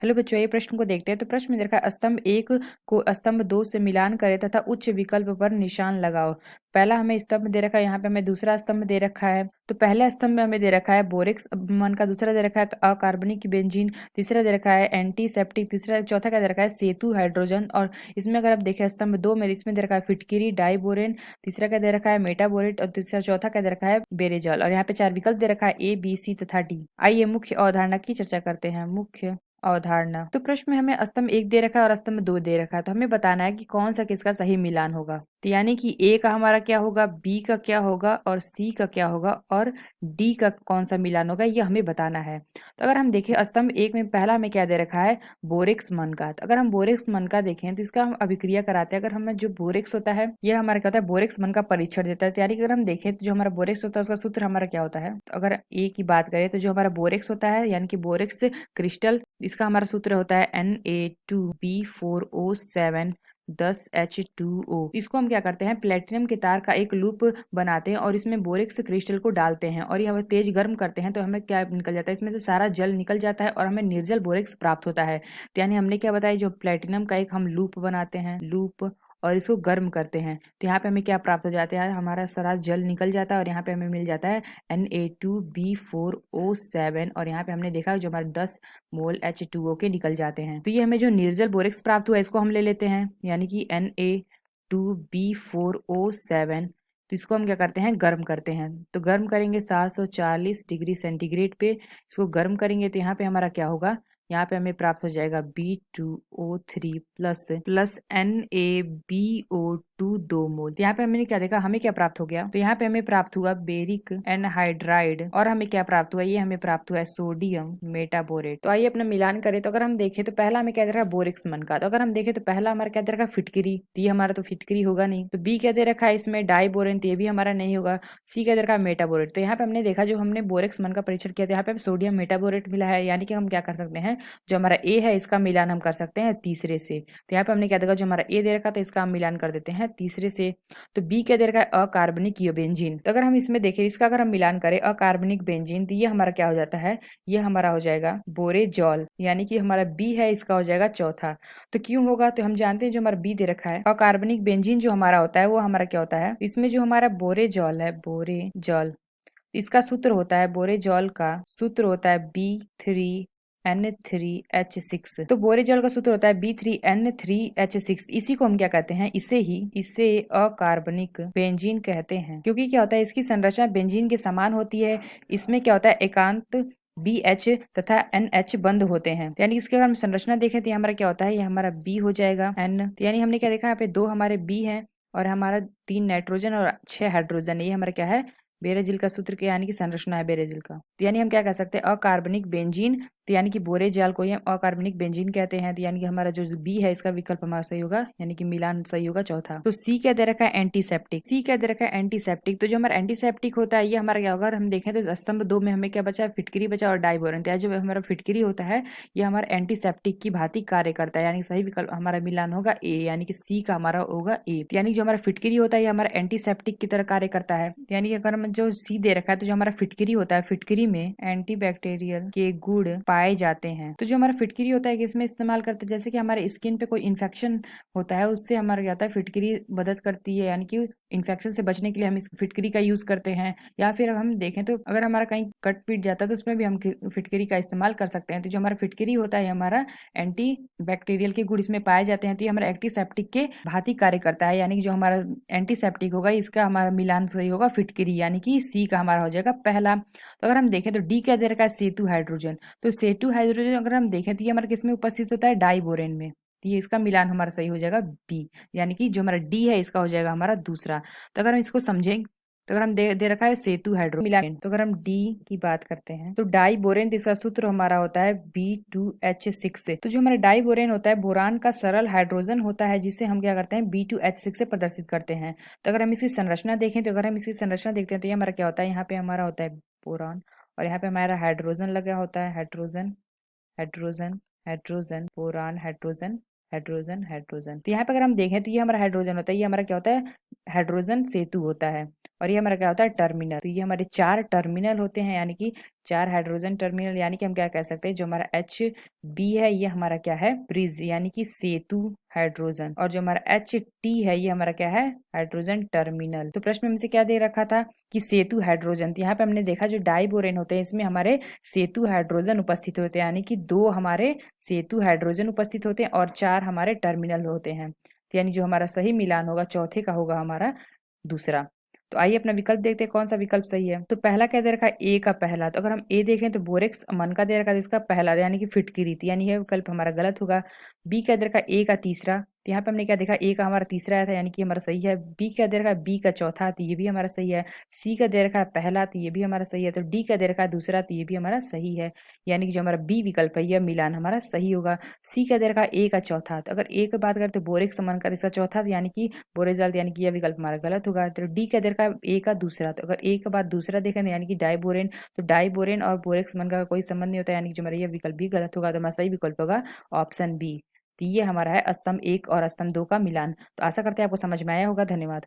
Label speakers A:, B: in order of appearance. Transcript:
A: Hello बच्चों, ये प्रश्न को देखते हैं। तो प्रश्न में दे रखा है स्तंभ 1 को स्तंभ 2 से मिलान करें तथा उच्च विकल्प पर निशान लगाओ। पहला हमें स्तंभ दे रखा है, यहाँ पे हमें दूसरा स्तंभ दे रखा है। तो पहले स्तंभ में हमें दे रखा है बोरेक्स मन का, दूसरा दे रखा है अकार्बनिक बेंजीन, तीसरा दे रखा है एंटीसेप्टिक, तीसरा चौथा क्या दे रखा है सेतु हाइड्रोजन। और इसमें अगर आप देखें स्तंभ 2 में, इसमें दे रखा है फिटकिरी डाइबोरेन, तीसरा क्या दे रखा है मेटाबोरेट और तीसरा चौथा क्या दे रखा है बेरेजल। और यहाँ पे 4 विकल्प दे रखा है ए बी सी तथा डी। आइए मुख्य अवधारणा की चर्चा करते हैं। मुख्य अवधारणा। तो प्रश्न में हमें स्तंभ 1 दे रखा है और स्तंभ 2 दे रखा है, तो हमें बताना है कि कौन सा किसका सही मिलान होगा। तो यानी कि ए का हमारा क्या होगा, बी का क्या होगा और सी का क्या होगा और डी का कौन सा मिलान होगा, ये हमें बताना है। तो अगर हम देखें स्तंभ 1 में पहला हमें क्या दे रखा है, बोरेक्स मन का। तो अगर हम बोरेक्स मन का देखें तो इसका हम अभिक्रिया कराते हैं। अगर हमें जो बोरेक्स होता है, यह हमारा क्या होता है, बोरेक्स मन का परीक्षण देता है। तो यानी कि अगर हम देखें तो जो हमारा बोरेक्स होता है उसका सूत्र हमारा क्या होता है। तो अगर ए की बात करें तो जो हमारा बोरेक्स होता है यानी कि बोरेक्स क्रिस्टल, इसका हमारा सूत्र होता है Na2B4O7 10H2O। इसको हम क्या करते हैं, प्लेटिनम के तार का एक लूप बनाते हैं और इसमें बोरेक्स क्रिस्टल को डालते हैं और यह तेज गर्म करते हैं। तो हमें क्या निकल जाता है, इसमें से सारा जल निकल जाता है और हमें निर्जल बोरेक्स प्राप्त होता है। तो यानी हमने क्या बताया, जो प्लेटिनम का एक हम लूप बनाते हैं, लूप, और इसको गर्म करते हैं तो यहाँ पे हमें क्या प्राप्त हो जाता है, हमारा सारा जल निकल जाता है और यहाँ पे हमें मिल जाता है Na2B4O7। और यहाँ पे हमने देखा जो हमारे 10 मोल H2O के निकल जाते हैं। तो ये हमें जो निर्जल बोरेक्स प्राप्त हुआ इसको हम ले लेते हैं, यानी कि Na2B4O7। तो इसको हम क्या करते हैं, गर्म करते हैं। तो गर्म करेंगे 740 डिग्री सेंटीग्रेड पे, इसको गर्म करेंगे तो यहाँ पे हमारा क्या होगा, यहाँ पे हमें प्राप्त हो जाएगा B2O3 प्लस प्लस NaBO2 2 मोल। तो यहाँ पे हमने क्या देखा, हमें क्या प्राप्त हो गया, तो यहाँ पे हमें प्राप्त हुआ बेरिक एनहाइड्राइड और हमें क्या प्राप्त हुआ, ये हमें प्राप्त हुआ है सोडियम मेटाबोरेट। तो आइए अपना मिलान करें। तो अगर हम देखें तो पहला हमें क्या दे रखा है, बोरिक्स मन का। तो अगर हम देखें तो पहला हमारा क्या दे रखा है, फिटकरी। तो ये हमारा तो फिटकरी होगा नहीं। तो बी क्या दे रखा है, इसमें डाइबोरेन, तो ये भी हमारा नहीं होगा। सी क्या दे रखा है, मेटाबोरेट। तो यहाँ पे हमने देखा जो हमने बोरिक्स मन का परीक्षण किया था, यहाँ पे सोडियम मेटाबोरेट मिला है। यानी कि हम क्या कर सकते हैं, जो हमारा ए है इसका मिलान हम कर सकते हैं तीसरे से। तो यहाँ पे हमने क्या देखा, जो हमारा ए दे रखा था इसका हम मिलान कर देते हैं तीसरे से। तो बी क्या दे रखा है, अकार्बनिक बेंजीन। तो अगर हम इसमें देखें, इसका अगर हम मिलान करें अकार्बनिक बेंजीन, तो ये हमारा क्या हो जाता है, ये हमारा हो जाएगा बोरेजॉल। यानी कि हमारा बी है इसका हो जाएगा चौथा। तो क्यों होगा, तो हम जानते हैं जो हमारा बी दे रखा है अकार्बनिक बेंजीन जो हमारा होता है वो हमारा क्या होता है, इसमें जो हमारा बोरेजॉल है, बोरेजॉल, इसका सूत्र होता है, बोरेजॉल का सूत्र होता है B3N3H6। तो बोरेजॉल का सूत्र होता है B3N3H6। इसी को हम क्या कहते हैं, इसे अकार्बनिक बेंजीन कहते हैं। क्योंकि क्या होता है, इसकी संरचना बेंजीन के समान होती है। इसमें क्या होता है, एकांत BH तथा NH बंद होते हैं। यानी इसके अगर हम संरचना देखें तो ये हमारा क्या होता है, ये हमारा B हो जाएगा N। तो यानी हमने क्या देखा, यहाँ पे 2 हमारे B हैं और हमारा 3 नाइट्रोजन और 6 हाइड्रोजन है। ये हमारा क्या है, बेरेजिल का सूत्र के यानी कि संरचना है बेरेजिल का। तो यानी हम क्या कह सकते हैं, अकार्बनिक बेंजीन। तो यानी कि बोरेजाल को ही हम अकार्बनिक बेंजीन कहते हैं। तो यानी कि हमारा जो बी है इसका विकल्प हमारा सही होगा, यानी कि मिलान सही होगा चौथा। तो सी क्या दे रखा है, एंटीसेप्टिक। सी क्या दे रखा है, एंटीसेप्टिक। तो जो हमारा एंटीसेप्टिक होता है ये हमारा क्या होगा, हम देखें तो स्तंभ 2 में हमें क्या बचा, फिटकरी बचा और डाइबोरेन। तो जो हमारा फिटकरी होता है ये हमारा एंटीसेप्टिक की भांति कार्य करता है। यानी सही विकल्प हमारा मिलान होगा ए, यानी कि सी का हमारा होगा ए। यानी जो हमारा फिटकरी होता है ये हमारा एंटीसेप्टिक की तरह कार्य करता है। यानी कि अगर हम जो सी दे रखा है, तो जो हमारा फिटकरी होता है, फिटकरी में एंटीबैक्टीरियल के गुण पाए जाते हैं। तो जो हमारा फिटकरी होता है इसमें इस्तेमाल करते हैं, जैसे कि हमारे स्किन पे कोई इन्फेक्शन होता है उससे हमारा क्या होता है, फिटकरी मदद करती है। यानी कि इन्फेक्शन से बचने के लिए हम इस फिटकरी का यूज करते हैं। या फिर हम देखें तो अगर हमारा कहीं कट पीट जाता है तो उसमें भी हम फिटकरी का इस्तेमाल कर सकते हैं। तो जो हमारा फिटकरी होता है हमारा एंटी बैक्टीरियल के गुण इसमें पाए जाते हैं। तो ये हमारा एंटीसेप्टिक के भांति कार्य करता है। यानी कि जो हमारा एंटीसेप्टिक होगा इसका हमारा मिलान सही होगा फिटकरी, यानी कि सी का हमारा हो जाएगा पहला। तो अगर हम देखें तो डी क्या दे रखा है, सेतु हाइड्रोजन। तो सेतु हाइड्रोजन अगर हम देखें तो ये हमारा किसमें उपस्थित होता है, डाइबोरेन में। तो ये इसका मिलान हमारा सही हो जाएगा बी, यानी कि जो हमारा डी है इसका हो जाएगा हमारा दूसरा। तो अगर हम इसको समझें तो अगर हम दे रखा है सेतु हाइड्रो मिलान, तो अगर हम डी की बात करते हैं तो डाइबोरेन, तो इसका सूत्र हमारा होता है B2H6 से। तो जो हमारा डाइबोरेन होता है बोरान का सरल हाइड्रोजन होता है जिसे हम क्या करते हैं B2H6 से प्रदर्शित करते हैं। तो अगर हम इसकी संरचना देखें, तो अगर हम इसकी संरचना देखते हैं तो ये हमारा क्या होता है, यहाँ पे हमारा होता है बोरान और यहाँ पे हमारा हाइड्रोजन लगा होता है, hydrogen hydrogen hydrogen boron hydrogen hydrogen hydrogen. तो यहाँ पे अगर हम देखें तो ये हमारा हाइड्रोजन होता है, ये हमारा क्या होता है, हाइड्रोजन सेतु होता है। और ये हमारा क्या होता है टर्मिनल। तो ये हमारे 4 टर्मिनल होते हैं, यानी कि 4 हाइड्रोजन टर्मिनल, यानी कि हम क्या कह सकते हैं जो हमारा Hb है ये हमारा क्या है ब्रिज यानी कि सेतु हाइड्रोजन, और जो हमारा Ht है ये हमारा क्या है हाइड्रोजन टर्मिनल। तो प्रश्न में हमसे क्या दे रखा था कि सेतु हाइड्रोजन, तो यहाँ पे हमने देखा जो डाइबोरेन होते हैं इसमें हमारे सेतु हाइड्रोजन उपस्थित होते हैं, यानी कि 2 हमारे सेतु हाइड्रोजन उपस्थित होते हैं और 4 हमारे टर्मिनल होते हैं। तो यानी जो हमारा सही मिलान होगा चौथे का होगा हमारा दूसरा। तो आइए अपना विकल्प देखते हैं कौन सा विकल्प सही है। तो पहला क्या दे रखा है ए का पहला, तो अगर हम ए देखें तो बोरेक्स अमन का दे रखा है, तो इसका पहला यानी कि फिटकिरी थी, यानी यह विकल्प हमारा गलत होगा। बी का दे रखा है ए का तीसरा, तो यहाँ पे हमने क्या देखा ए का हमारा तीसरा आया था, यानी कि हमारा सही है। बी का दे रखा है बी का चौथा, तो ये भी हमारा सही है। सी का दे रखा है पहला, तो ये भी हमारा सही है। तो डी का दे रखा है दूसरा, तो ये भी हमारा सही है, यानी कि जो हमारा बी विकल्प है यह मिलान हमारा सही होगा। सी का दे रखा है ए का चौथा, तो अगर ए की बात करें तो बोरेक्स अमन का इसका चौथा, यानी कि बोरेजल, यानी कि यह विकल्प हमारा गलत होगा। तो डी का दे रखा है ए का दूसरा, तो अगर ए के बाद दूसरा देखें यानी कि डाइबोरेन, तो डाइबोरेन और बोरेक्स अमन का कोई संबंध नहीं होता, यानी कि जो हमारा यह विकल्प भी गलत होगा। तो हमारा सही विकल्प होगा ऑप्शन बी। तो ये हमारा है स्तंभ 1 और स्तंभ 2 का मिलान। तो आशा करते हैं आपको समझ में आया होगा। धन्यवाद।